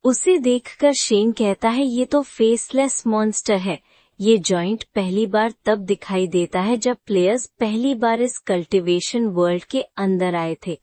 उसे देखकर शेन कहता है ये तो फेसलेस मॉन्स्टर है। ये जॉइंट पहली बार तब दिखाई देता है जब प्लेयर्स पहली बार इस कल्टीवेशन वर्ल्ड के अंदर आए थे,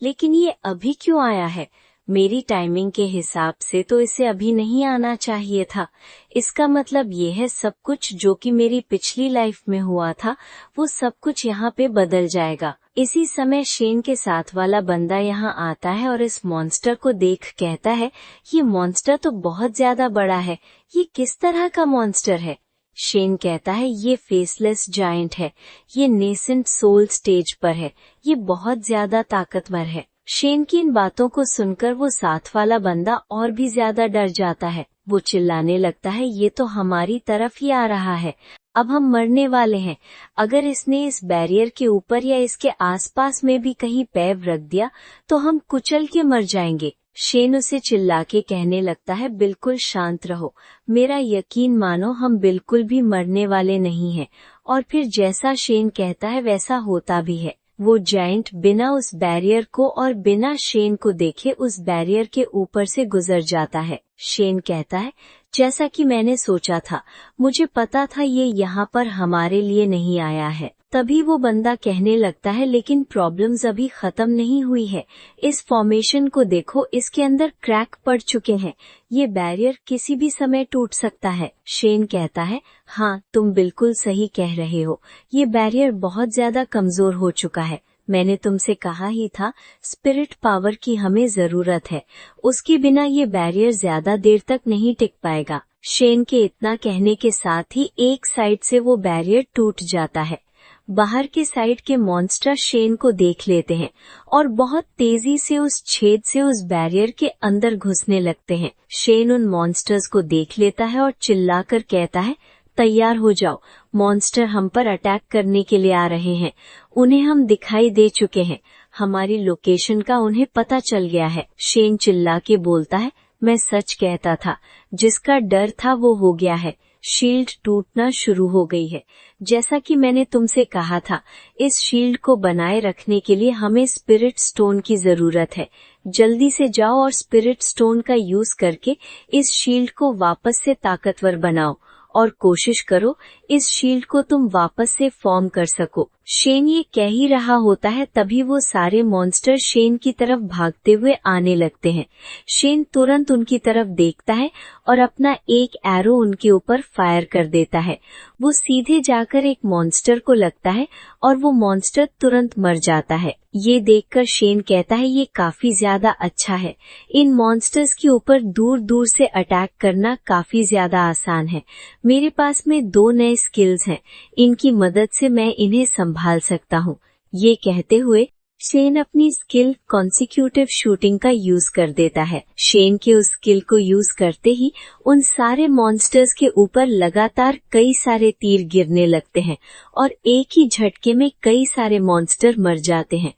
लेकिन ये अभी क्यों आया है? मेरी टाइमिंग के हिसाब से तो इसे अभी नहीं आना चाहिए था। इसका मतलब ये है सब कुछ जो कि मेरी पिछली लाइफ में हुआ था वो सब कुछ यहाँ पे बदल जाएगा। इसी समय शेन के साथ वाला बंदा यहाँ आता है और इस मॉन्स्टर को देख कहता है ये मॉन्स्टर तो बहुत ज्यादा बड़ा है, ये किस तरह का मॉन्स्टर है? शेन कहता है ये फेसलेस जायंट है, ये नेसेंट सोल स्टेज पर है, ये बहुत ज्यादा ताकतवर है। शेन की इन बातों को सुनकर वो साथ वाला बंदा और भी ज्यादा डर जाता है। वो चिल्लाने लगता है ये तो हमारी तरफ ही आ रहा है, अब हम मरने वाले हैं। अगर इसने इस बैरियर के ऊपर या इसके आसपास में भी कहीं पैर रख दिया तो हम कुचल के मर जाएंगे। शेन उसे चिल्ला के कहने लगता है बिल्कुल शांत रहो, मेरा यकीन मानो, हम बिल्कुल भी मरने वाले नहीं हैं। और फिर जैसा शेन कहता है वैसा होता भी है। वो जायंट बिना उस बैरियर को और बिना शेन को देखे उस बैरियर के ऊपर से गुजर जाता है। शेन कहता है जैसा कि मैंने सोचा था, मुझे पता था ये यहाँ पर हमारे लिए नहीं आया है। तभी वो बंदा कहने लगता है लेकिन प्रॉब्लम्स अभी खत्म नहीं हुई है, इस फॉर्मेशन को देखो, इसके अंदर क्रैक पड़ चुके हैं, ये बैरियर किसी भी समय टूट सकता है। शेन कहता है हाँ तुम बिल्कुल सही कह रहे हो, ये बैरियर बहुत ज्यादा कमजोर हो चुका है। मैंने तुमसे कहा ही था स्पिरिट पावर की हमें जरूरत है, उसके बिना ये बैरियर ज्यादा देर तक नहीं टिक पाएगा। शेन के इतना कहने के साथ ही एक साइड से वो बैरियर टूट जाता है। बाहर के साइड के मॉन्स्टर शेन को देख लेते हैं और बहुत तेजी से उस छेद से उस बैरियर के अंदर घुसने लगते हैं। शेन उन मॉन्स्टर्स को देख लेता है और चिल्लाकर कहता है तैयार हो जाओ, मॉन्स्टर हम पर अटैक करने के लिए आ रहे हैं। उन्हें हम दिखाई दे चुके हैं, हमारी लोकेशन का उन्हें पता चल गया है। शेन चिल्ला के बोलता है मैं सच कहता था, जिसका डर था वो हो गया है, शील्ड टूटना शुरू हो गई है। जैसा कि मैंने तुमसे कहा था, इस शील्ड को बनाए रखने के लिए हमें स्पिरिट स्टोन की जरूरत है। जल्दी से जाओ और स्पिरिट स्टोन का यूज करके इस शील्ड को वापस से ताकतवर बनाओ और कोशिश करो इस शील्ड को तुम वापस से फॉर्म कर सको। शेन ये कह ही रहा होता है तभी वो सारे मॉन्स्टर शेन की तरफ भागते हुए आने लगते हैं। शेन तुरंत उनकी तरफ देखता है और अपना एक एरो उनके ऊपर फायर कर देता है। वो सीधे जाकर एक मॉन्स्टर को लगता है और वो मॉन्स्टर तुरंत मर जाता है। ये देखकर शेन कहता है ये काफी ज्यादा अच्छा है, इन मॉन्स्टर्स के ऊपर दूर दूर से अटैक करना काफी ज्यादा आसान है। मेरे पास में 2 नए स्किल्स हैं, इनकी मदद से मैं इन्हें संभाल सकता हूँ। ये कहते हुए शेन अपनी स्किल कॉन्सिक्यूटिव शूटिंग का यूज कर देता है। शेन के उस स्किल को यूज करते ही उन सारे मॉन्स्टर्स के ऊपर लगातार कई सारे तीर गिरने लगते हैं और एक ही झटके में कई सारे मॉन्स्टर मर जाते हैं।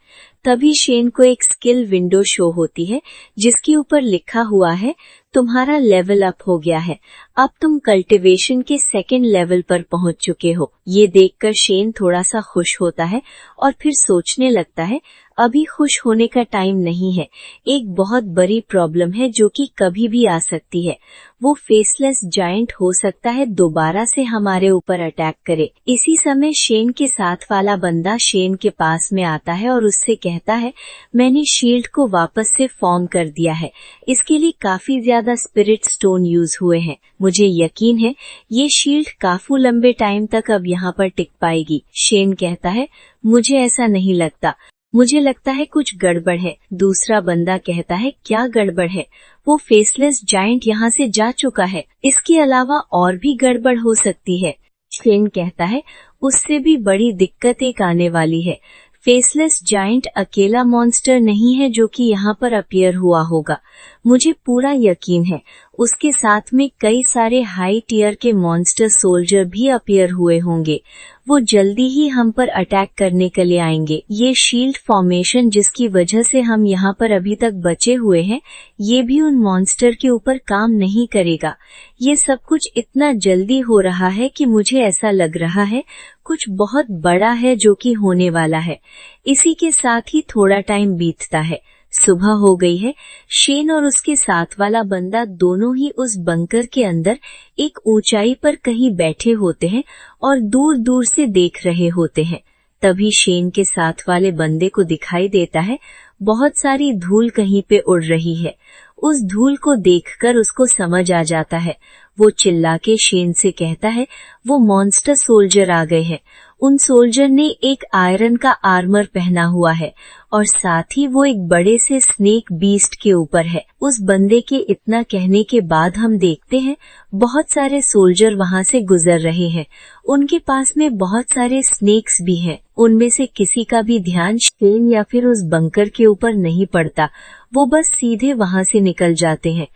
तभी शेन को एक स्किल विंडो शो होती है जिसके ऊपर लिखा हुआ है तुम्हारा लेवल अप हो गया है, अब तुम कल्टीवेशन के 2nd लेवल पर पहुंच चुके हो। ये देखकर शेन थोड़ा सा खुश होता है और फिर सोचने लगता है अभी खुश होने का टाइम नहीं है, एक बहुत बड़ी प्रॉब्लम है जो कि कभी भी आ सकती है। वो फेसलेस जायंट हो सकता है दोबारा से हमारे ऊपर अटैक करे। इसी समय शेन के साथ वाला बंदा शेन के पास में आता है और उससे कहता है मैंने शील्ड को वापस से फॉर्म कर दिया है, इसके लिए काफी ज्यादा स्पिरिट स्टोन यूज हुए हैं। मुझे यकीन है ये शील्ड काफी लंबे टाइम तक अब यहाँ पर टिक पाएगी। शेन कहता है मुझे ऐसा नहीं लगता, मुझे लगता है कुछ गड़बड़ है। दूसरा बंदा कहता है क्या गड़बड़ है? वो फेसलेस जायंट यहाँ से जा चुका है, इसके अलावा और भी गड़बड़ हो सकती है। शेन कहता है उससे भी बड़ी दिक्कत एक आने वाली है, फेसलेस जायंट अकेला मॉन्स्टर नहीं है जो कि यहाँ पर अपीयर हुआ होगा, मुझे पूरा यकीन है उसके साथ में कई सारे हाई टियर के मॉन्स्टर सोल्जर भी अपीयर हुए होंगे, वो जल्दी ही हम पर अटैक करने के लिए आएंगे। ये शील्ड फॉर्मेशन जिसकी वजह से हम यहाँ पर अभी तक बचे हुए हैं, ये भी उन मॉन्स्टर के ऊपर काम नहीं करेगा। ये सब कुछ इतना जल्दी हो रहा है कि मुझे ऐसा लग रहा है कुछ बहुत बड़ा है जो कि होने वाला है। इसी के साथ ही थोड़ा टाइम बीतता है, सुबह हो गई है। शेन और उसके साथ वाला बंदा दोनों ही उस बंकर के अंदर एक ऊंचाई पर कहीं बैठे होते हैं और दूर दूर से देख रहे होते हैं। तभी शेन के साथ वाले बंदे को दिखाई देता है बहुत सारी धूल कहीं पे उड़ रही है। उस धूल को देखकर उसको समझ आ जाता है। वो चिल्ला के शेन से कहता है वो मॉन्स्टर सोल्जर आ गए हैं। उन सोल्जर ने एक आयरन का आर्मर पहना हुआ है और साथ ही वो एक बड़े से स्नेक बीस्ट के ऊपर है। उस बंदे के इतना कहने के बाद हम देखते हैं बहुत सारे सोल्जर वहां से गुजर रहे हैं। उनके पास में बहुत सारे स्नेक्स भी हैं। उनमें से किसी का भी ध्यान शेन या फिर उस बंकर के ऊपर नहीं पड़ता। वो बस सीधे वहां से निकल जाते हैं।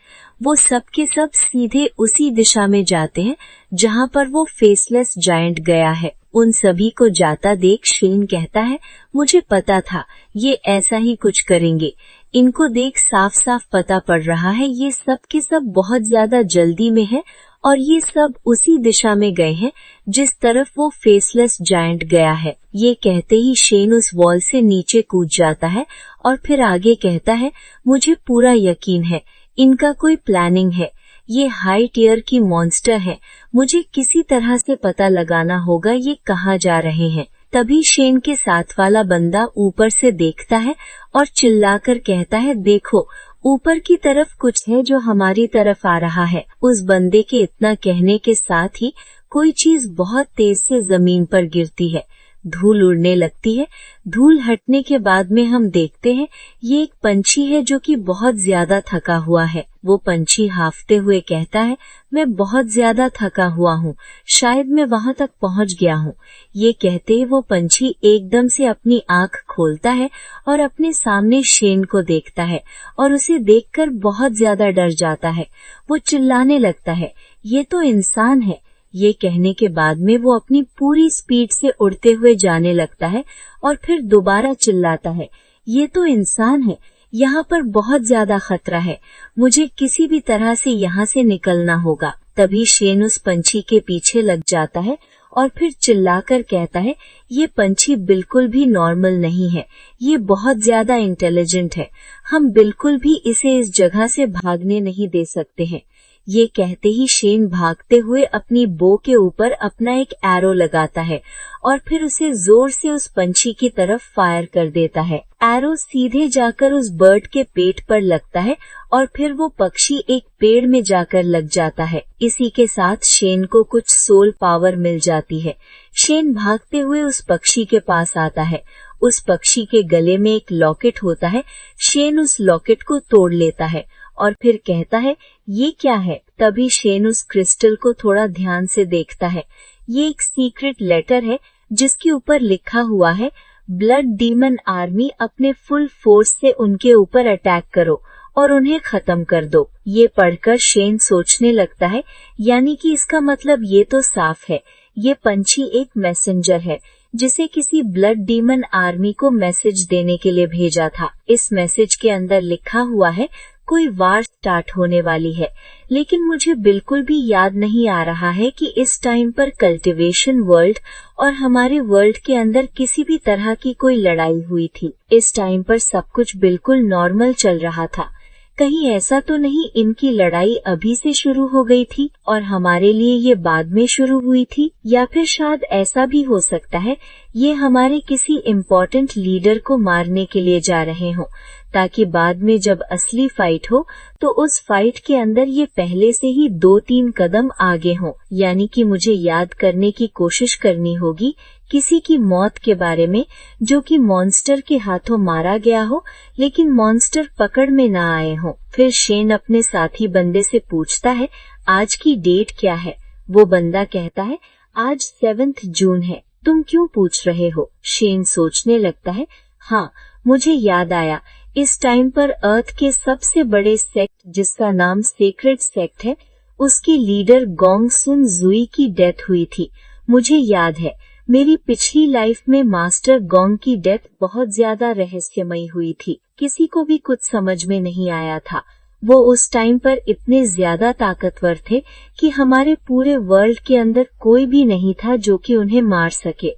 वो सब के सब सीधे उसी दिशा में जाते हैं जहां पर वो फेसलेस जायंट गया है। उन सभी को जाता देख शेन कहता है मुझे पता था ये ऐसा ही कुछ करेंगे। इनको देख साफ साफ पता पड़ रहा है ये सब के सब बहुत ज्यादा जल्दी में है और ये सब उसी दिशा में गए हैं जिस तरफ वो फेसलेस जायंट गया है। ये कहते ही शेन उस वॉल से नीचे कूद जाता है और फिर आगे कहता है मुझे पूरा यकीन है इनका कोई प्लानिंग है। ये हाई टियर की मॉन्स्टर है। मुझे किसी तरह से पता लगाना होगा ये कहाँ जा रहे हैं। तभी शेन के साथ वाला बंदा ऊपर से देखता है और चिल्लाकर कहता है देखो ऊपर की तरफ कुछ है जो हमारी तरफ आ रहा है। उस बंदे के इतना कहने के साथ ही कोई चीज बहुत तेज से जमीन पर गिरती है। धूल उड़ने लगती है। धूल हटने के बाद में हम देखते हैं ये एक पंछी है जो कि बहुत ज्यादा थका हुआ है। वो पंछी हांफते हुए कहता है मैं बहुत ज्यादा थका हुआ हूँ, शायद मैं वहां तक पहुँच गया हूँ। ये कहते ही वो पंछी एकदम से अपनी आंख खोलता है और अपने सामने शेन को देखता है और उसे देखकर बहुत ज्यादा डर जाता है। वो चिल्लाने लगता है ये तो इंसान है। ये कहने के बाद में वो अपनी पूरी स्पीड से उड़ते हुए जाने लगता है और फिर दोबारा चिल्लाता है ये तो इंसान है, यहाँ पर बहुत ज्यादा खतरा है, मुझे किसी भी तरह से यहाँ से निकलना होगा। तभी शेन उस पंछी के पीछे लग जाता है और फिर चिल्लाकर कहता है ये पंछी बिल्कुल भी नॉर्मल नहीं है, ये बहुत ज्यादा इंटेलिजेंट है, हम बिल्कुल भी इसे इस जगह से भागने नहीं दे सकते हैं। ये कहते ही शेन भागते हुए अपनी बो के ऊपर अपना एक एरो लगाता है और फिर उसे जोर से उस पंछी की तरफ फायर कर देता है। एरो सीधे जाकर उस बर्ड के पेट पर लगता है और फिर वो पक्षी एक पेड़ में जाकर लग जाता है। इसी के साथ शेन को कुछ सोल पावर मिल जाती है। शेन भागते हुए उस पक्षी के पास आता है। उस पक्षी के गले में एक लॉकेट होता है। शेन उस लॉकेट को तोड़ लेता है और फिर कहता है ये क्या है। तभी शेन उस क्रिस्टल को थोड़ा ध्यान से देखता है। ये एक सीक्रेट लेटर है जिसके ऊपर लिखा हुआ है ब्लड डीमन आर्मी अपने फुल फोर्स से उनके ऊपर अटैक करो और उन्हें खत्म कर दो। ये पढ़कर शेन सोचने लगता है यानी कि इसका मतलब ये तो साफ है ये पंछी एक मैसेंजर है जिसे किसी ब्लड डीमन आर्मी को मैसेज देने के लिए भेजा था। इस मैसेज के अंदर लिखा हुआ है कोई वार स्टार्ट होने वाली है, लेकिन मुझे बिल्कुल भी याद नहीं आ रहा है कि इस टाइम पर कल्टीवेशन वर्ल्ड और हमारे वर्ल्ड के अंदर किसी भी तरह की कोई लड़ाई हुई थी। इस टाइम पर सब कुछ बिल्कुल नॉर्मल चल रहा था। कहीं ऐसा तो नहीं इनकी लड़ाई अभी से शुरू हो गई थी और हमारे लिए ये बाद में शुरू हुई थी, या फिर शायद ऐसा भी हो सकता है ये हमारे किसी इम्पोर्टेंट लीडर को मारने के लिए जा रहे हों ताकि बाद में जब असली फाइट हो तो उस फाइट के अंदर ये पहले से ही 2-3 कदम आगे हों। यानी कि मुझे याद करने की कोशिश करनी होगी किसी की मौत के बारे में जो कि मॉन्स्टर के हाथों मारा गया हो लेकिन मॉन्स्टर पकड़ में ना आए हों। फिर शेन अपने साथी बंदे से पूछता है आज की डेट क्या है। वो बंदा कहता है आज 7 जून है। तुम क्यों पूछ रहे हो? शेन सोचने लगता है हाँ मुझे याद आया, इस टाइम पर अर्थ के सबसे बड़े सेक्ट जिसका नाम सीक्रेट सेक्ट है उसकी लीडर गोंग सुन जुई की डेथ हुई थी। मुझे याद है मेरी पिछली लाइफ में मास्टर गोंग की डेथ बहुत ज्यादा रहस्यमयी हुई थी। किसी को भी कुछ समझ में नहीं आया था। वो उस टाइम पर इतने ज्यादा ताकतवर थे कि हमारे पूरे वर्ल्ड के अंदर कोई भी नहीं था जो कि उन्हें मार सके।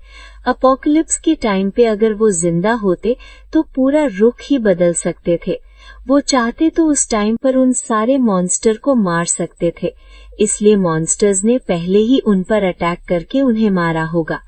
अपोकलिप्स के टाइम पे अगर वो जिंदा होते तो पूरा रुख ही बदल सकते थे। वो चाहते तो उस टाइम पर उन सारे मॉन्स्टर को मार सकते थे, इसलिए मॉन्स्टर्स ने पहले ही उन पर अटैक करके उन्हें मारा होगा।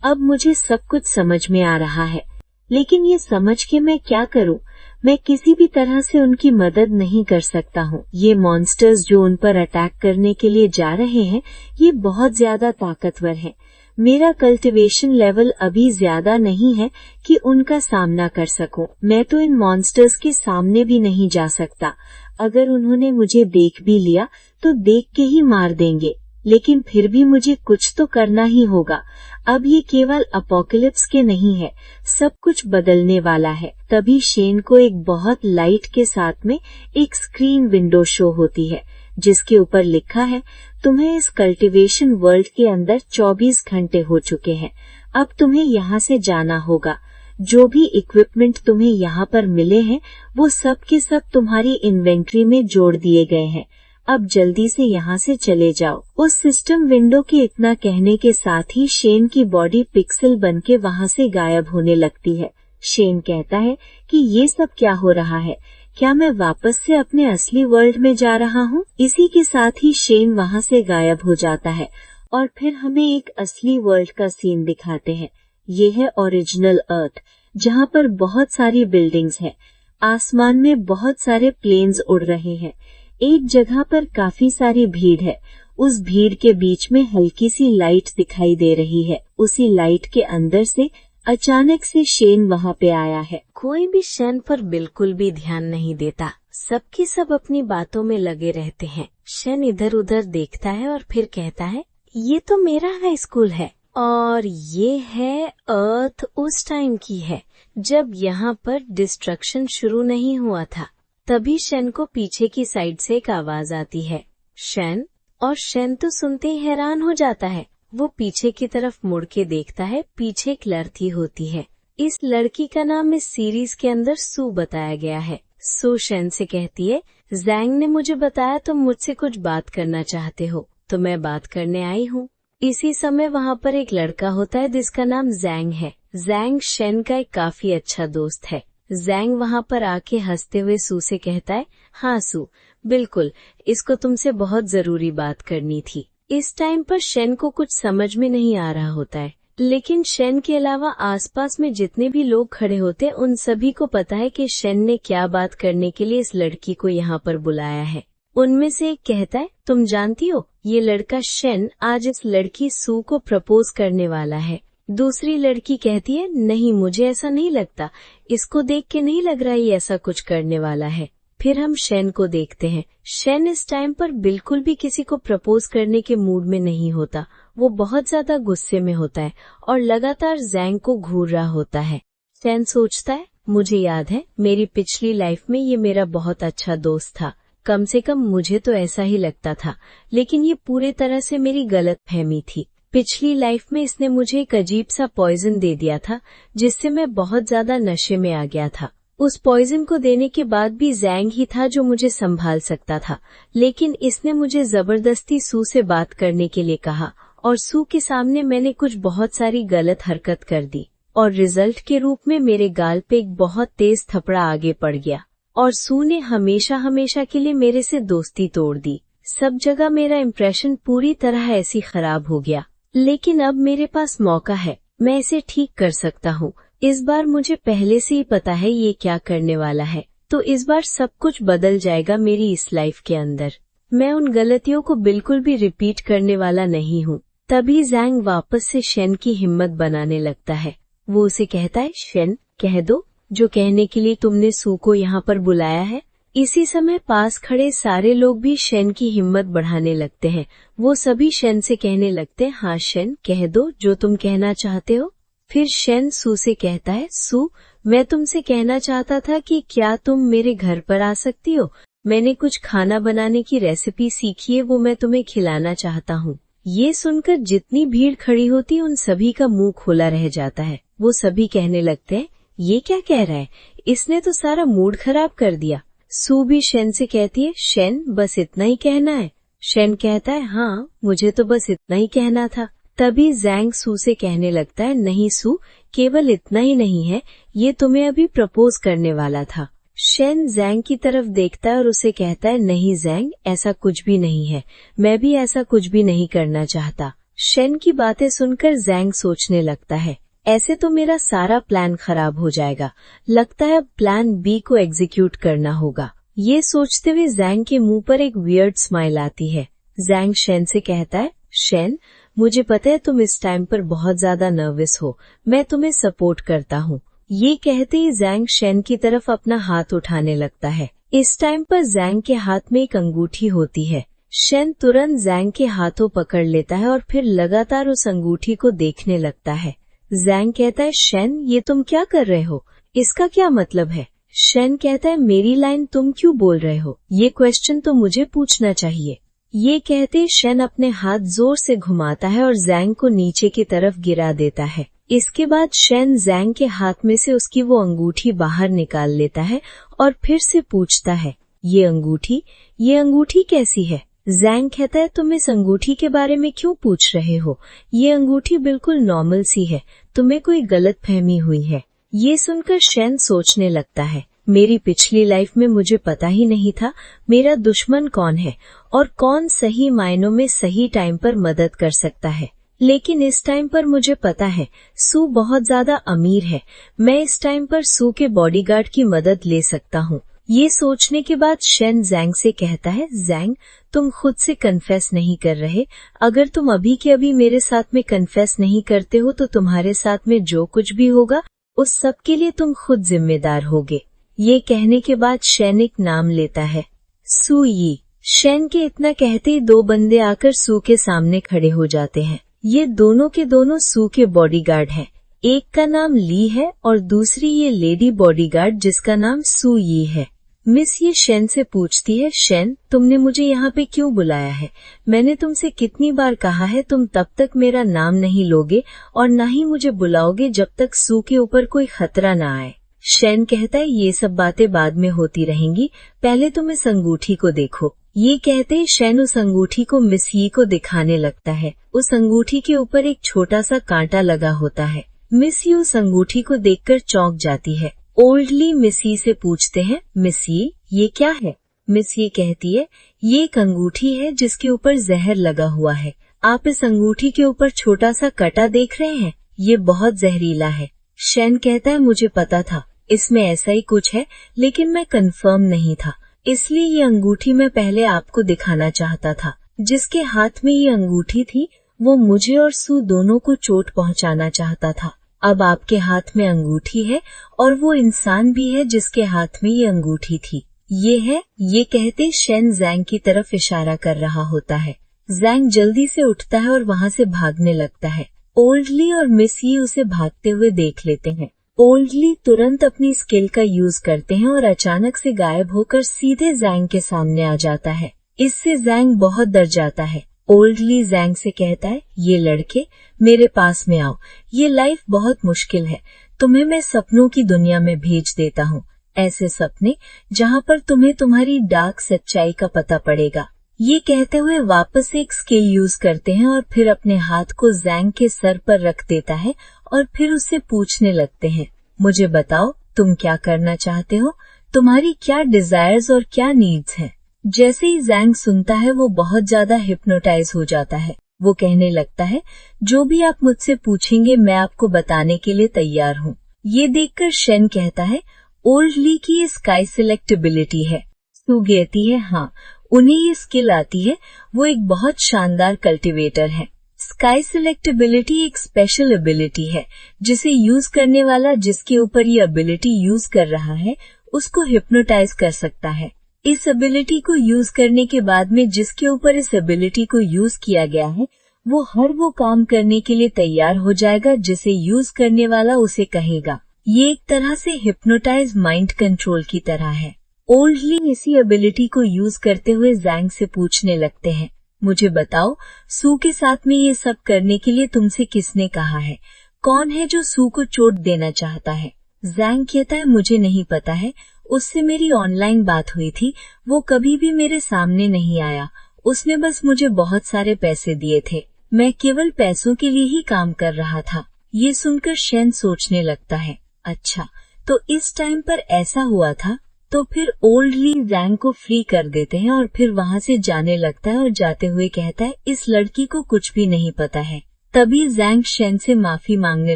अब मुझे सब कुछ समझ में आ रहा है, लेकिन ये समझ के मैं क्या करूं? मैं किसी भी तरह से उनकी मदद नहीं कर सकता हूं। ये मॉन्स्टर्स जो उन पर अटैक करने के लिए जा रहे हैं, ये बहुत ज्यादा ताकतवर हैं। मेरा कल्टीवेशन लेवल अभी ज्यादा नहीं है कि उनका सामना कर सकूं। मैं तो इन मॉन्स्टर्स के सामने भी नहीं जा सकता। अगर उन्होंने मुझे देख भी लिया तो देख के ही मार देंगे, लेकिन फिर भी मुझे कुछ तो करना ही होगा। अब ये केवल अपोकलिप्स के नहीं है, सब कुछ बदलने वाला है। तभी शेन को एक बहुत लाइट के साथ में एक स्क्रीन विंडो शो होती है, जिसके ऊपर लिखा है, तुम्हें इस कल्टीवेशन वर्ल्ड के अंदर 24 घंटे हो चुके हैं। अब तुम्हें यहाँ से जाना होगा। जो भी इक्विपमेंट तुम्हें यहाँ पर मिले हैं, वो सब के सब तुम्हारी इन्वेंट्री में जोड़ दिए गए हैं। अब जल्दी से यहाँ से चले जाओ। उस सिस्टम विंडो के इतना कहने के साथ ही शेन की बॉडी पिक्सल बनके वहाँ से गायब होने लगती है। शेन कहता है कि ये सब क्या हो रहा है? क्या मैं वापस से अपने असली वर्ल्ड में जा रहा हूँ? इसी के साथ ही शेन वहाँ से गायब हो जाता है और फिर हमें एक असली वर्ल्ड का सीन दिखाते हैं। ये है ओरिजिनल अर्थ, जहाँ पर बहुत सारी बिल्डिंग्स हैं। आसमान में बहुत सारे प्लेन्स उड़ रहे हैं। एक जगह पर काफी सारी भीड़ है। उस भीड़ के बीच में हल्की सी लाइट दिखाई दे रही है। उसी लाइट के अंदर से अचानक से शेन वहाँ पे आया है। कोई भी शेन पर बिल्कुल भी ध्यान नहीं देता, सबकी सब अपनी बातों में लगे रहते हैं। शेन इधर उधर देखता है और फिर कहता है, ये तो मेरा हाई स्कूल है और ये है अर्थ उस टाइम की है जब यहाँ पर डिस्ट्रक्शन शुरू नहीं हुआ था। तभी शेन को पीछे की साइड से एक आवाज आती है, शेन। और शेन तो सुनते ही हैरान हो जाता है। वो पीछे की तरफ मुड़ के देखता है, पीछे एक लड़की होती है। इस लड़की का नाम इस सीरीज के अंदर सू बताया गया है। सू शेन से कहती है, जैंग ने मुझे बताया तुम मुझसे कुछ बात करना चाहते हो, तो मैं बात करने आई हूँ। इसी समय वहाँ पर एक लड़का होता है जिसका नाम जैंग है। जैंग शेन का एक काफी अच्छा दोस्त है। जैंग वहाँ पर आके हंसते हुए सू से कहता है, हाँ सू, बिल्कुल, इसको तुमसे बहुत जरूरी बात करनी थी। इस टाइम पर शेन को कुछ समझ में नहीं आ रहा होता है, लेकिन शेन के अलावा आसपास में जितने भी लोग खड़े होते उन सभी को पता है कि शेन ने क्या बात करने के लिए इस लड़की को यहाँ पर बुलाया है। उनमें से एक कहता है, तुम जानती हो, ये लड़का शेन आज इस लड़की सू को प्रपोज करने वाला है। दूसरी लड़की कहती है, नहीं, मुझे ऐसा नहीं लगता, इसको देख के नहीं लग रहा ये ऐसा कुछ करने वाला है। फिर हम शेन को देखते हैं। शेन इस टाइम पर बिल्कुल भी किसी को प्रपोज करने के मूड में नहीं होता। वो बहुत ज्यादा गुस्से में होता है और लगातार जैंग को घूर रहा होता है। शेन सोचता है, मुझे याद है मेरी पिछली लाइफ में ये मेरा बहुत अच्छा दोस्त था, कम से कम मुझे तो ऐसा ही लगता था, लेकिन ये पूरे तरह से मेरी गलतफहमी थी। पिछली लाइफ में इसने मुझे एक अजीब सा पॉइजन दे दिया था, जिससे मैं बहुत ज्यादा नशे में आ गया था। उस पॉइजन को देने के बाद भी जैंग ही था जो मुझे संभाल सकता था, लेकिन इसने मुझे जबरदस्ती सू से बात करने के लिए कहा और सू के सामने मैंने कुछ बहुत सारी गलत हरकत कर दी और रिजल्ट के रूप में मेरे गाल पे एक बहुत तेज थपड़ा आगे पड़ गया और सू ने हमेशा हमेशा के लिए मेरे से दोस्ती तोड़ दी। सब जगह मेरा इम्प्रेशन पूरी तरह ऐसी खराब हो गया, लेकिन अब मेरे पास मौका है, मैं इसे ठीक कर सकता हूँ। इस बार मुझे पहले से ही पता है ये क्या करने वाला है, तो इस बार सब कुछ बदल जाएगा मेरी इस लाइफ के अंदर। मैं उन गलतियों को बिल्कुल भी रिपीट करने वाला नहीं हूँ। तभी जैंग वापस से शेन की हिम्मत बनाने लगता है। वो उसे कहता है, शेन, कह दो जो कहने के लिए तुमने सू को यहाँ पर बुलाया है। इसी समय पास खड़े सारे लोग भी शेन की हिम्मत बढ़ाने लगते हैं। वो सभी शेन से कहने लगते हैं, हाँ शेन, कह दो जो तुम कहना चाहते हो। फिर शेन सू से कहता है, सू, मैं तुमसे कहना चाहता था कि क्या तुम मेरे घर पर आ सकती हो? मैंने कुछ खाना बनाने की रेसिपी सीखी है, वो मैं तुम्हें खिलाना चाहता हूँ। ये सुनकर जितनी भीड़ खड़ी होती उन सभी का मुंह खोला रह जाता है। वो सभी कहने लगते हैं, ये क्या कह रहा है, इसने तो सारा मूड खराब कर दिया। सू भी शेन से कहती है, शेन, बस इतना ही कहना है? शेन कहता है, हाँ, मुझे तो बस इतना ही कहना था। तभी जैंग सू से कहने लगता है, नहीं सू, केवल इतना ही नहीं है, ये तुम्हें अभी प्रपोज करने वाला था। शेन जैंग की तरफ देखता है और उसे कहता है, नहीं जैंग, ऐसा कुछ भी नहीं है, मैं भी ऐसा कुछ भी नहीं करना चाहता। शेन की बातें सुनकर जैंग सोचने लगता है, ऐसे तो मेरा सारा प्लान खराब हो जाएगा, लगता है अब प्लान बी को एग्जीक्यूट करना होगा। ये सोचते हुए जैंग के मुंह पर एक वियर्ड स्माइल आती है। जैंग शेन से कहता है, शेन, मुझे पता है तुम इस टाइम पर बहुत ज्यादा नर्वस हो, मैं तुम्हें सपोर्ट करता हूँ। ये कहते ही जैंग शेन की तरफ अपना हाथ उठाने लगता है। इस टाइम पर जैंग के हाथ में एक अंगूठी होती है। शेन तुरंत जैंग के हाथों पकड़ लेता है और फिर लगातार उस अंगूठी को देखने लगता है। जैंग कहता है, शेन, ये तुम क्या कर रहे हो, इसका क्या मतलब है? शेन कहता है, मेरी लाइन तुम क्यों बोल रहे हो, ये क्वेश्चन तो मुझे पूछना चाहिए। ये कहते शेन अपने हाथ जोर से घुमाता है और जैंग को नीचे की तरफ गिरा देता है। इसके बाद शेन जैंग के हाथ में से उसकी वो अंगूठी बाहर निकाल लेता है और फिर से पूछता है, ये अंगूठी कैसी है? जैंग कहता है, तुम इस अंगूठी के बारे में क्यों पूछ रहे हो, ये अंगूठी बिल्कुल नॉर्मल सी है, तुम्हें कोई गलतफहमी हुई है। ये सुनकर शेन सोचने लगता है, मेरी पिछली लाइफ में मुझे पता ही नहीं था मेरा दुश्मन कौन है और कौन सही मायनों में सही टाइम पर मदद कर सकता है, लेकिन इस टाइम पर मुझे पता है सू बहुत ज्यादा अमीर है, मैं इस टाइम पर सू के बॉडीगार्ड की मदद ले सकता हूँ। ये सोचने के बाद शेन जैंग से कहता है, जैंग, तुम खुद से कन्फेस नहीं कर रहे, अगर तुम अभी के अभी मेरे साथ में कन्फेस नहीं करते हो तो तुम्हारे साथ में जो कुछ भी होगा उस सब के लिए तुम खुद जिम्मेदार होगे। ये कहने के बाद शेन एक नाम लेता है, सू यी। शेन के इतना कहते ही दो बंदे आकर सू के सामने खड़े हो जाते हैं। ये दोनों के दोनों सू के बॉडीगार्ड हैं। एक का नाम ली है और दूसरी ये लेडी बॉडीगार्ड जिसका नाम सू यी है। मिस ये शेन से पूछती है, शेन, तुमने मुझे यहाँ पे क्यों बुलाया है? मैंने तुमसे कितनी बार कहा है तुम तब तक मेरा नाम नहीं लोगे और न ही मुझे बुलाओगे जब तक सू के ऊपर कोई खतरा न आए। शेन कहता है, ये सब बातें बाद में होती रहेंगी, पहले तुम इस अंगूठी को देखो। ये कहते ही शेन उस अंगूठी को मिस यी को दिखाने लगता है। उस अंगूठी के ऊपर एक छोटा सा कांटा लगा होता है। मिस यी उस अंगूठी को देखकर चौंक जाती है। ओल्ड ली मिस यी से पूछते हैं, मिस यी, ये क्या है? मिस यी कहती है, ये एक अंगूठी है जिसके ऊपर जहर लगा हुआ है। आप इस अंगूठी के ऊपर छोटा सा कटा देख रहे हैं, ये बहुत जहरीला है। शेन कहता है, मुझे पता था इसमें ऐसा ही कुछ है, लेकिन मैं कंफर्म नहीं था, इसलिए ये अंगूठी मैं पहले आपको दिखाना चाहता था। जिसके हाथ में ये अंगूठी थी वो मुझे और सू दोनों को चोट पहुंचाना चाहता था। अब आपके हाथ में अंगूठी है और वो इंसान भी है जिसके हाथ में ये अंगूठी थी। ये है। ये कहते शेन जैंग की तरफ इशारा कर रहा होता है। जैंग जल्दी से उठता है और वहाँ से भागने लगता है। ओल्ड ली और मिस यी उसे भागते हुए देख लेते हैं। ओल्ड ली तुरंत अपनी स्किल का यूज करते हैं और अचानक से गायब होकर सीधे जैंग के सामने आ जाता है। इससे जैंग बहुत डर जाता है। ओल्ड ली जैंग से कहता है, ये लड़के मेरे पास में आओ, ये लाइफ बहुत मुश्किल है, तुम्हें मैं सपनों की दुनिया में भेज देता हूँ, ऐसे सपने जहाँ पर तुम्हें तुम्हारी डार्क सच्चाई का पता पड़ेगा। ये कहते हुए वापस एक स्किल यूज करते हैं और फिर अपने हाथ को जैंग के सर पर रख देता है और फिर उससे पूछने लगते हैं, मुझे बताओ तुम क्या करना चाहते हो, तुम्हारी क्या डिजायर्स और क्या नीड्स हैं। जैसे ही जैंग सुनता है वो बहुत ज्यादा हिप्नोटाइज हो जाता है। वो कहने लगता है, जो भी आप मुझसे पूछेंगे मैं आपको बताने के लिए तैयार हूँ। ये देखकर शेन कहता है, ओल्ड ली की ये स्काई सिलेक्टेबिलिटी है। सू कहती है, हाँ, उन्हें ये स्किल आती है, वो एक बहुत शानदार कल्टीवेटर है। स्काई सिलेक्टेबिलिटी एक स्पेशल एबिलिटी है जिसे यूज करने वाला जिसके ऊपर ये एबिलिटी यूज कर रहा है उसको हिप्नोटाइज कर सकता है। इस एबिलिटी को यूज करने के बाद में जिसके ऊपर इस एबिलिटी को यूज किया गया है वो हर वो काम करने के लिए तैयार हो जाएगा जिसे यूज करने वाला उसे कहेगा। ये एक तरह से हिप्नोटाइज माइंड कंट्रोल की तरह है। ओल्ड ली इसी एबिलिटी को यूज करते हुए जैंग से पूछने लगते हैं, मुझे बताओ सू के साथ में ये सब करने के लिए तुमसे किसने कहा है, कौन है जो सू को चोट देना चाहता है। जैंग कहता है, मुझे नहीं पता है, उससे मेरी ऑनलाइन बात हुई थी, वो कभी भी मेरे सामने नहीं आया, उसने बस मुझे बहुत सारे पैसे दिए थे। मैं केवल पैसों के लिए ही काम कर रहा था। ये सुनकर शेन सोचने लगता है, अच्छा तो इस टाइम पर ऐसा हुआ था। तो फिर ओल्ड ली जैंग को फ्री कर देते हैं और फिर वहाँ से जाने लगता है और जाते हुए कहता है, इस लड़की को कुछ भी नहीं पता है। तभी जैंग शेन से माफी मांगने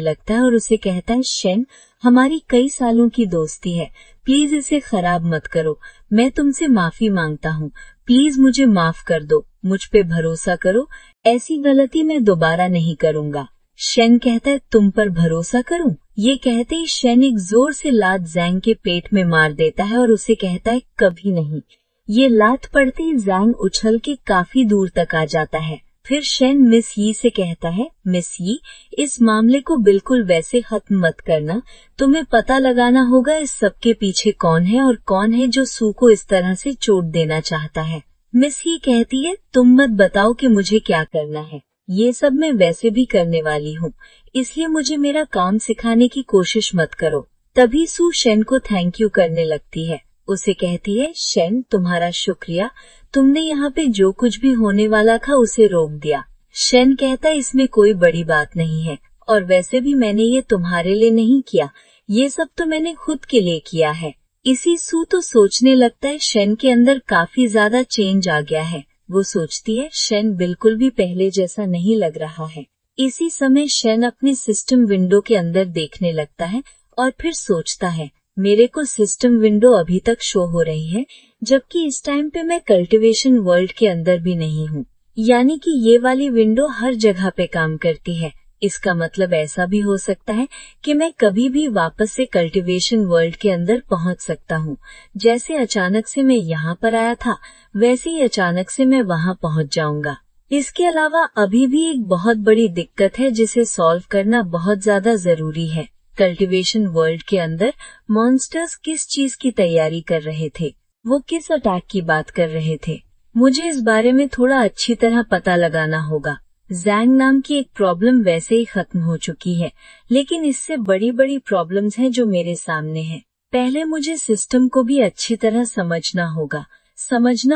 लगता है और उसे कहता है, शेन हमारी कई सालों की दोस्ती है, प्लीज इसे खराब मत करो, मैं तुमसे माफी मांगता हूँ, प्लीज मुझे माफ कर दो, मुझ पे भरोसा करो, ऐसी गलती मैं दोबारा नहीं करूँगा। शेन कहता है, तुम पर भरोसा करूं? ये कहते ही शेन एक जोर से लात जैंग के पेट में मार देता है और उसे कहता है, कभी नहीं। ये लात पड़ते ही जैंग उछल के काफी दूर तक आ जाता है। फिर शेन मिस यी से कहता है, मिस यी इस मामले को बिल्कुल वैसे खत्म मत करना, तुम्हें पता लगाना होगा इस सब के पीछे कौन है और कौन है जो सू को इस तरह से चोट देना चाहता है। मिस यी कहती है, तुम मत बताओ कि मुझे क्या करना है, ये सब मैं वैसे भी करने वाली हूँ, इसलिए मुझे मेरा काम सिखाने की कोशिश मत करो। तभी सू शेन को थैंक यू करने लगती है। उसे कहती है, शेन तुम्हारा शुक्रिया, तुमने यहाँ पे जो कुछ भी होने वाला था उसे रोक दिया। शेन कहता है, इसमें कोई बड़ी बात नहीं है, और वैसे भी मैंने ये तुम्हारे लिए नहीं किया, ये सब तो मैंने खुद के लिए किया है। इसी सू तो सोचने लगता है शेन के अंदर काफी ज्यादा चेंज आ गया है। वो सोचती है, शेन बिल्कुल भी पहले जैसा नहीं लग रहा है। इसी समय शेन अपने सिस्टम विंडो के अंदर देखने लगता है और फिर सोचता है, मेरे को सिस्टम विंडो अभी तक शो हो रही है, जबकि इस टाइम पे मैं कल्टीवेशन वर्ल्ड के अंदर भी नहीं हूँ। यानी कि ये वाली विंडो हर जगह पे काम करती है। इसका मतलब ऐसा भी हो सकता है कि मैं कभी भी वापस से कल्टीवेशन वर्ल्ड के अंदर पहुंच सकता हूं। जैसे अचानक से मैं यहाँ पर आया था, वैसे ही अचानक से मैं वहां पहुंच जाऊंगा। इसके अलावा अभी भी एक बहुत बड़ी दिक्कत है जिसे सॉल्व करना बहुत ज्यादा जरूरी है। कल्टीवेशन वर्ल्ड के अंदर मॉन्स्टर्स किस चीज की तैयारी कर रहे थे, वो किस अटैक की बात कर रहे थे, मुझे इस बारे में थोड़ा अच्छी तरह पता लगाना होगा। जैंग नाम की एक प्रॉब्लम वैसे ही खत्म हो चुकी है, लेकिन इससे बड़ी बड़ी प्रॉब्लम्स हैं जो मेरे सामने हैं। पहले मुझे सिस्टम को भी अच्छी तरह समझना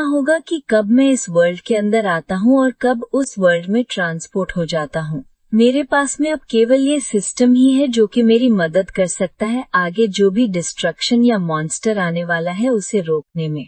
होगा कि कब मैं इस वर्ल्ड के अंदर आता हूँ और कब उस वर्ल्ड में ट्रांसपोर्ट हो जाता हूँ। मेरे पास में अब केवल ये सिस्टम ही है जो कि मेरी मदद कर सकता है आगे जो भी डिस्ट्रक्शन या मॉन्स्टर आने वाला है उसे रोकने में।